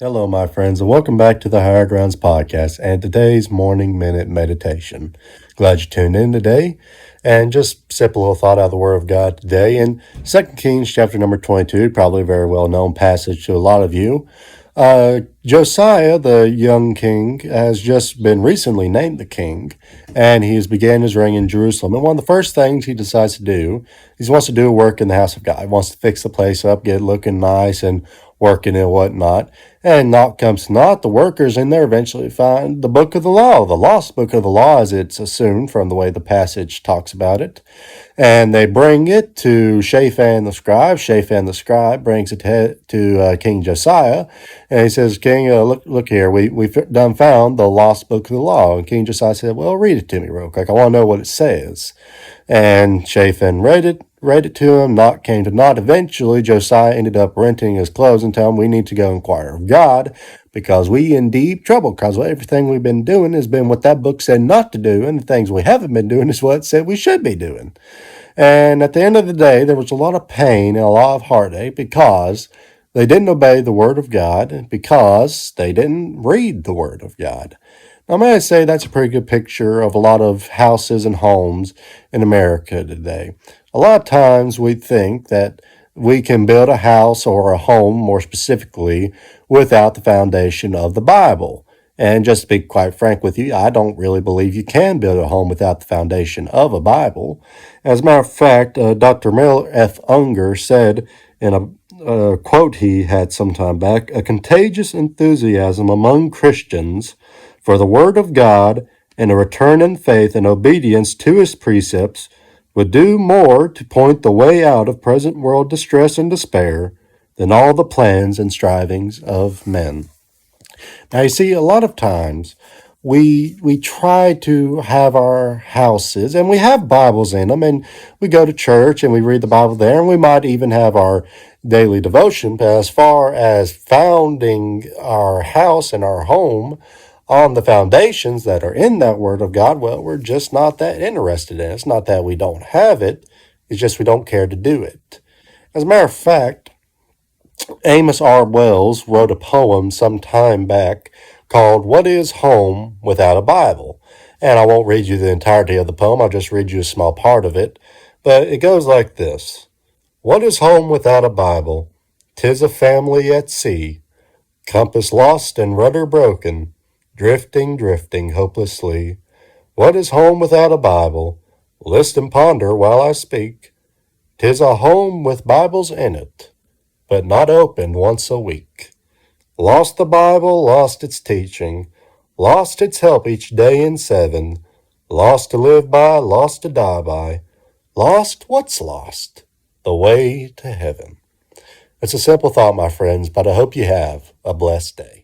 Hello, my friends, and welcome back to the Higher Grounds podcast and today's morning minute meditation. Glad you tuned in today, and just sip a little thought out of the Word of God today. In 2 Kings chapter number 22, probably a very well-known passage to a lot of you. Josiah, the young king, has just been recently named the king, and he has began his reign in Jerusalem. And one of the first things he decides to do is he wants to do a work in the house of God. He wants to fix the place up, get it looking nice and working and whatnot. And naught comes to naught, the workers in there eventually find the book of the law, the lost book of the law, as it's assumed from the way the passage talks about it. And they bring it to Shaphan the scribe. Shaphan the scribe brings it to King Josiah. And he says, King, look here, we've done found the lost book of the law. And King Josiah said, well, read it to me real quick. I want to know what it says. And Shaphan read it to him. Naught came to naught. Eventually, Josiah ended up renting his clothes and telling him we need to go inquire of God because we in deep trouble because everything we've been doing has been what that book said not to do, and the things we haven't been doing is what it said we should be doing. And at the end of the day, there was a lot of pain and a lot of heartache because they didn't obey the Word of God, because they didn't read the Word of God. Now, may I say that's a pretty good picture of a lot of houses and homes in America today. A lot of times we think that we can build a house or a home, more specifically, without the foundation of the Bible. And just to be quite frank with you, I don't really believe you can build a home without the foundation of a Bible. As a matter of fact, Dr. Miller F. Unger said in a quote he had some time back, a contagious enthusiasm among Christians for the Word of God and a return in faith and obedience to His precepts would do more to point the way out of present world distress and despair than all the plans and strivings of men. Now, you see, a lot of times we try to have our houses, and we have Bibles in them, and we go to church and we read the Bible there, and we might even have our daily devotion. But as far as founding our house and our home on the foundations that are in that Word of God, well, we're just not that interested in it. It's not that we don't have it, it's just we don't care to do it. As a matter of fact, Amos R. Wells wrote a poem some time back called What is Home Without a Bible? And I won't read you the entirety of the poem, I'll just read you a small part of it. But it goes like this. What is home without a Bible? 'Tis a family at sea, compass lost and rudder broken, drifting, drifting hopelessly. What is home without a Bible? List and ponder while I speak. 'Tis a home with Bibles in it, but not opened once a week. Lost the Bible, lost its teaching, lost its help each day in 7, lost to live by, lost to die by. Lost what's lost? The way to heaven. It's a simple thought, my friends, but I hope you have a blessed day.